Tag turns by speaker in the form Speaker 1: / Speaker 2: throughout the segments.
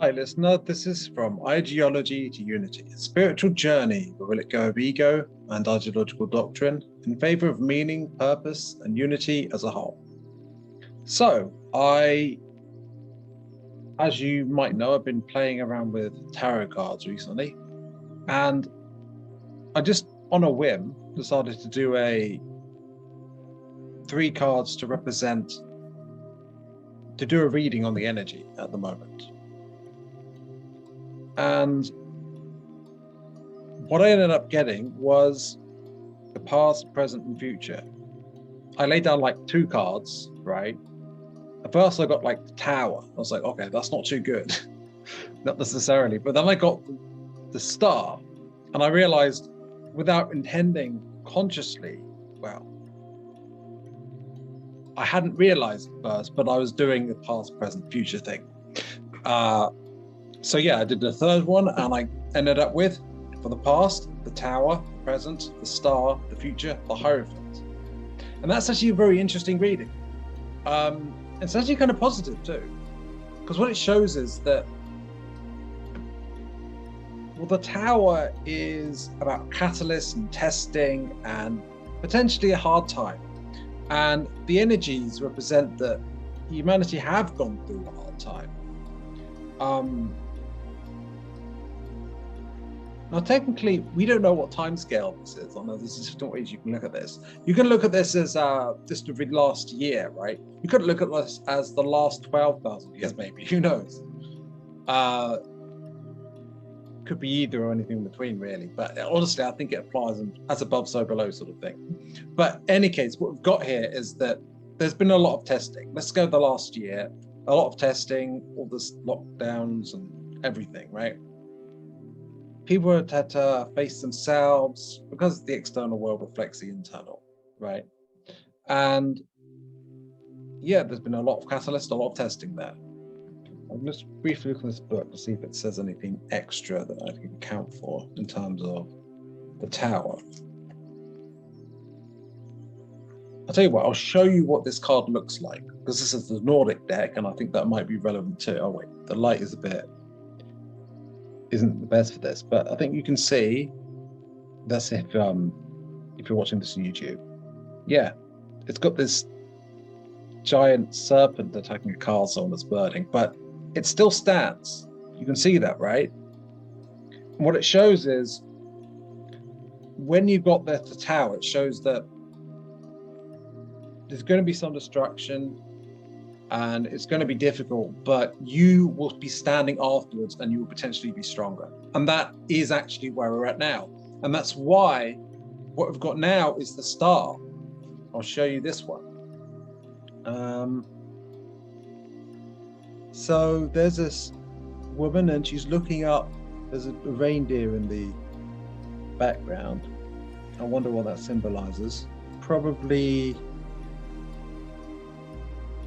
Speaker 1: Hi, listener. This is From Ideology to Unity, a spiritual journey where we let go of ego and ideological doctrine in favor of meaning, purpose, and unity as a whole. So, as you might know, I've been playing around with tarot cards recently, and I just, on a whim, decided to do three cards to do a reading on the energy at the moment. And what I ended up getting was the past, present, and future. I laid down like two cards, right? At first, I got like the tower. I was like, okay, that's not too good, not necessarily. But then I got the star, and I realized without intending consciously, well, I hadn't realized at first, but I was doing the past, present, future thing. So yeah, I did the third one, and I ended up with, for the past, the tower, the present, the star, the future, the Hierophant. And that's actually a very interesting reading. It's actually kind of positive too, because what it shows is that, well, the tower is about catalysts and testing and potentially a hard time. And the energies represent that humanity have gone through a hard time. Now, technically, we don't know what time scale this is. I know there's different ways you can look at this. You can look at this as just the last year, right? You could look at this as the last 12,000 years, maybe. Who knows? Could be either or anything in between, really. But honestly, I think it applies as above, so below sort of thing. But in any case, what we've got here is that there's been a lot of testing. Let's go the last year. A lot of testing, all this lockdowns and everything, right? People have had to face themselves because the external world reflects the internal, right? And yeah, there's been a lot of catalyst, a lot of testing there. I'll just briefly look at this book to see if it says anything extra that I can account for in terms of the tower. I'll tell you what, I'll show you what this card looks like, because this is the Nordic deck, and I think that might be relevant too. Oh wait, the light is isn't the best for this, but I think you can see. That's if you're watching this on YouTube. Yeah, it's got this giant serpent attacking a castle that's burning, but it still stands. You can see that, right? And what it shows is when you got there to tower, it shows that there's going to be some destruction and it's going to be difficult, but you will be standing afterwards and you will potentially be stronger. And that is actually where we're at now. And that's why what we've got now is the star. I'll show you this one. So there's this woman and she's looking up. There's a reindeer in the background. I wonder what that symbolizes. Probably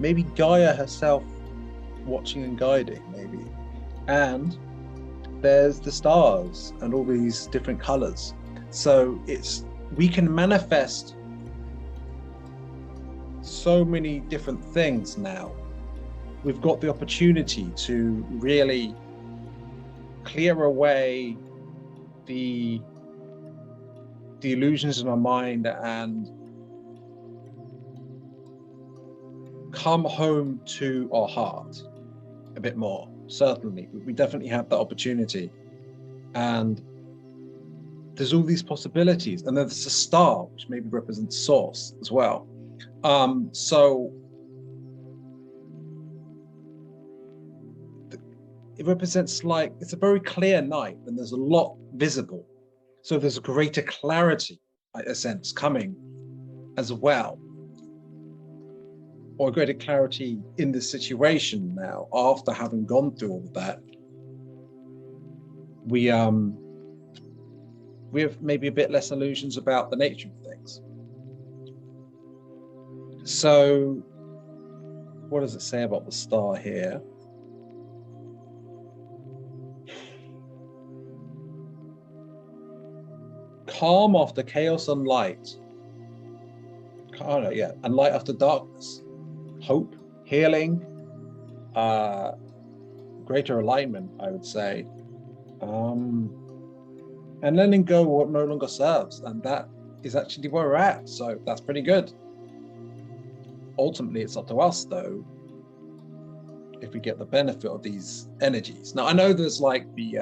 Speaker 1: maybe Gaia herself watching and guiding, maybe. And there's the stars and all these different colors. So we can manifest so many different things now. We've got the opportunity to really clear away the illusions in our mind and come home to our heart a bit more. Certainly, we definitely have that opportunity. And there's all these possibilities. And there's a star, which maybe represents source as well. So it represents like, it's a very clear night and there's a lot visible. So there's a greater clarity, a sense, coming as well. Or greater clarity in this situation now, after having gone through all of that. We have maybe a bit less illusions about the nature of things. So what does it say about the star here? Calm after chaos and light. Oh, no, yeah, and light after darkness. Hope, healing, greater alignment, I would say, and letting go of what no longer serves. And that is actually where we're at. So that's pretty good. Ultimately, it's up to us, though, if we get the benefit of these energies. Now, I know there's like the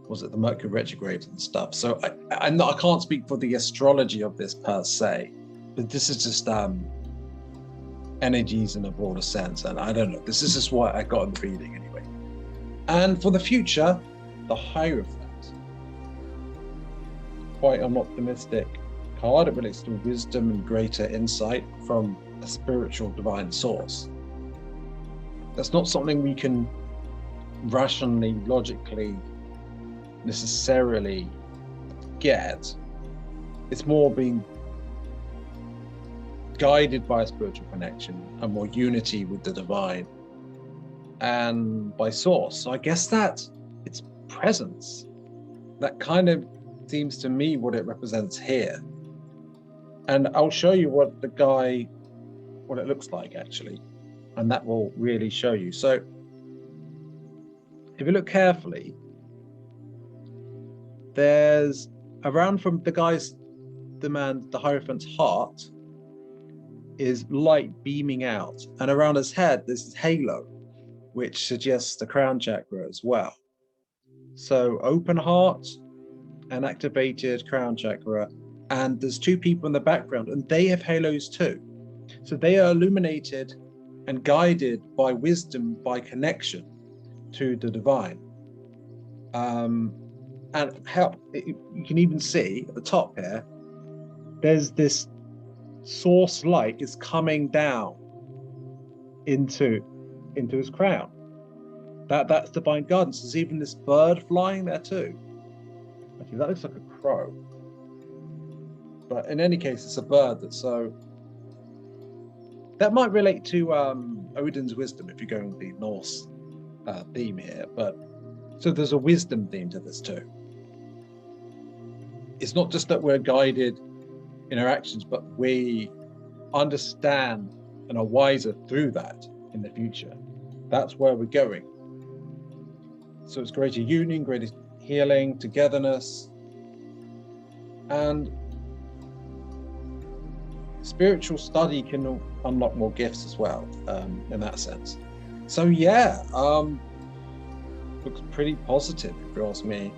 Speaker 1: the Mercury retrograde and stuff. So I can't speak for the astrology of this per se, but this is just energies in a broader sense. And I don't know, this is just what I got in the reading anyway. And for the future, the Hierophant. Quite an optimistic card. It relates to wisdom and greater insight from a spiritual divine source. That's not something we can rationally, logically, necessarily get. It's more being guided by a spiritual connection and more unity with the divine and by source. So I guess that its presence, that kind of seems to me what it represents here. And I'll show you what it looks like actually, and that will really show you. So if you look carefully, there's around from the Hierophant's heart is light beaming out, and around his head there's this halo, which suggests the crown chakra as well. So open heart and activated crown chakra, and there's two people in the background, and they have halos too. So they are illuminated and guided by wisdom, by connection to the divine. And you can even see at the top here, there's this source light is coming down into his crown. That's divine guidance. There's even this bird flying there too. Actually, that looks like a crow. But in any case, it's a bird that might relate to Odin's wisdom if you're going with the Norse theme here. But so there's a wisdom theme to this too. It's not just that we're guided in our actions, but we understand and are wiser through that in the future. That's where we're going. So it's greater union, greater healing, togetherness, and spiritual study can unlock more gifts as well, in that sense. So yeah, looks pretty positive if you ask me.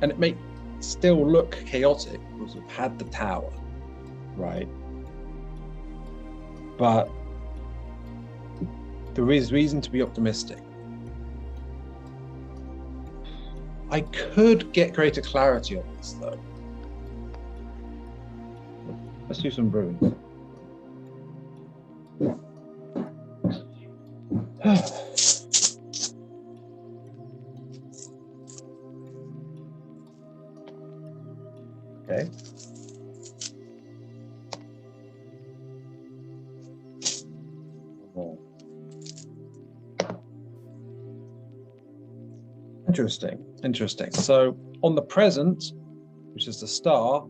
Speaker 1: And it may still look chaotic because we've had the tower, right? But there is reason to be optimistic. I could get greater clarity on this though. Let's do some runes. Okay. Interesting. So on the present, which is the star,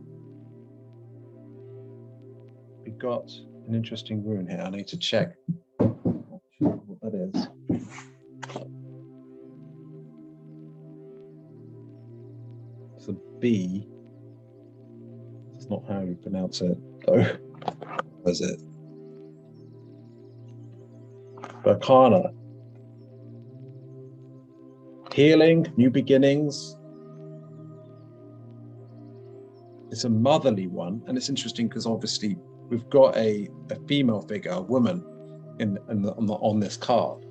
Speaker 1: we've got an interesting rune here. I need to check what that is. It's a B. That's not how you pronounce it, though. What is it? Berkana. Healing, new beginnings. It's a motherly one, and it's interesting because obviously we've got a female figure, a woman, on this card.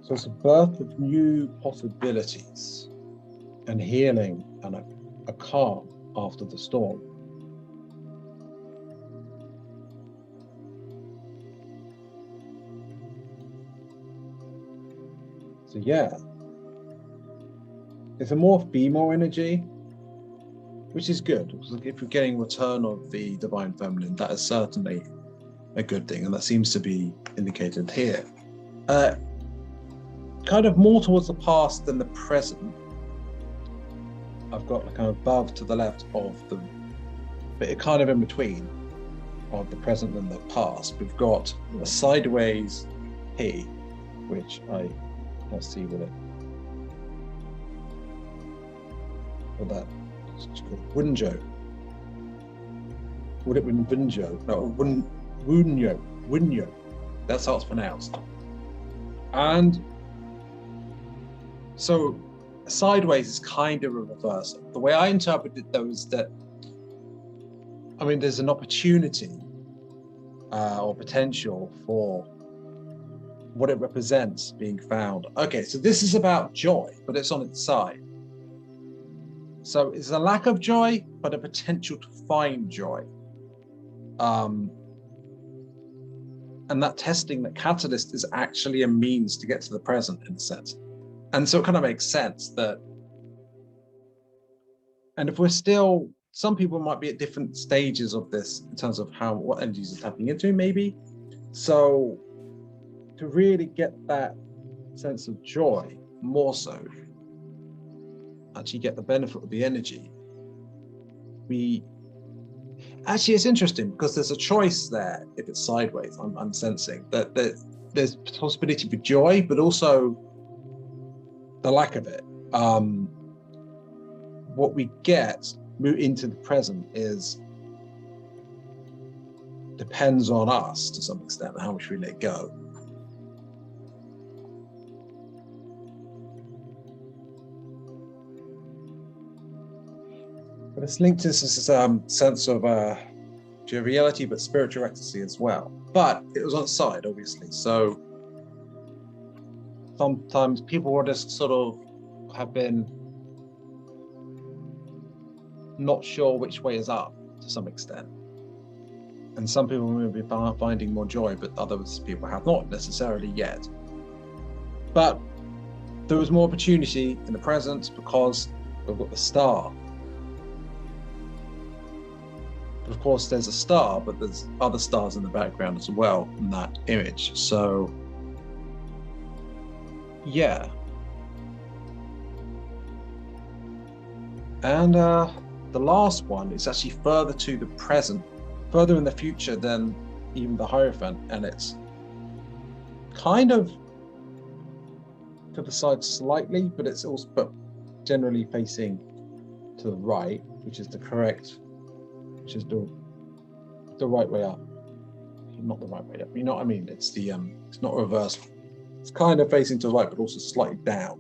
Speaker 1: So it's a birth of new possibilities and healing and a calm after the storm. So yeah, it's a more female energy, which is good. If you're getting return of the divine feminine, that is certainly a good thing, and that seems to be indicated here. Kind of more towards the past than the present. I've got like kind of above to the left of them, but it kind of in between of the present and the past. We've got a sideways P, which let's see what it, what that, it's called Wunjo. Would it been Wunjo? No, Wunjo. That's how it's pronounced. And so sideways is kind of a reversal. The way I interpreted those that, I mean, there's an opportunity or potential for what it represents being found. Okay, so this is about joy, but it's on its side. So it's a lack of joy, but a potential to find joy. And that testing, that catalyst is actually a means to get to the present in a sense. And so it kind of makes sense that, and if we're still, some people might be at different stages of this in terms of what energies are tapping into maybe. So to really get that sense of joy, more so, actually get the benefit of the energy, actually, it's interesting because there's a choice there. If it's sideways, I'm sensing that there's possibility for joy, but also the lack of it. What we get into the present depends on us to some extent, how much we let go. But it's linked to this sense of joviality, but spiritual ecstasy as well. But it was on its side, obviously. So sometimes people will just sort of have been not sure which way is up to some extent. And some people may be finding more joy, but others people have not necessarily yet. But there was more opportunity in the present because we've got the star. But of course, there's a star, but there's other stars in the background as well in that image. So, yeah. And the last one is actually further to the present, further in the future than even the Hierophant, and it's kind of to the side slightly, but it's also generally facing to the right, which is the correct, which is the right way up. Not the right way up. You know what I mean? It's it's not reversed. It's kind of facing to the right, but also slightly down.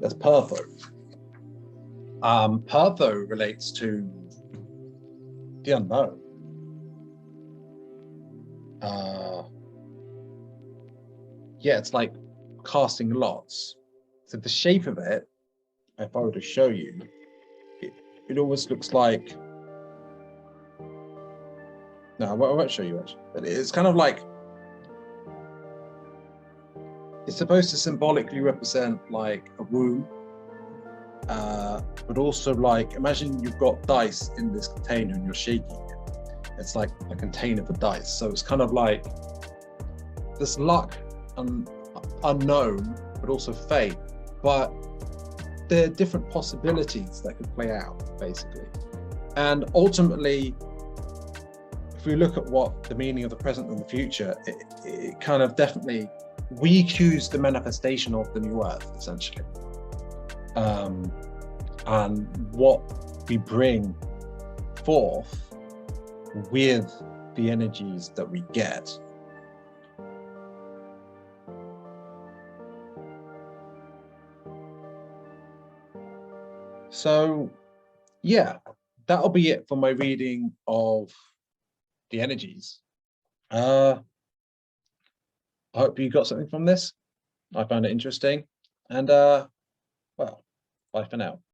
Speaker 1: That's Pertho. Pertho relates to the unknown. Yeah, it's like casting lots. So the shape of it, if I were to show you, it almost looks like, no, I won't show you actually, but it's kind of like, it's supposed to symbolically represent like a womb, but also like, imagine you've got dice in this container and you're shaking it. It's like a container for dice. So it's kind of like this luck and unknown, but also fate. But there are different possibilities that could play out, basically. And ultimately, if we look at what the meaning of the present and the future, it kind of definitely, we choose the manifestation of the new earth, essentially. And what we bring forth with the energies that we get. So, yeah, that'll be it for my reading of the energies. I hope you got something from this. I found it interesting. And, well, bye for now.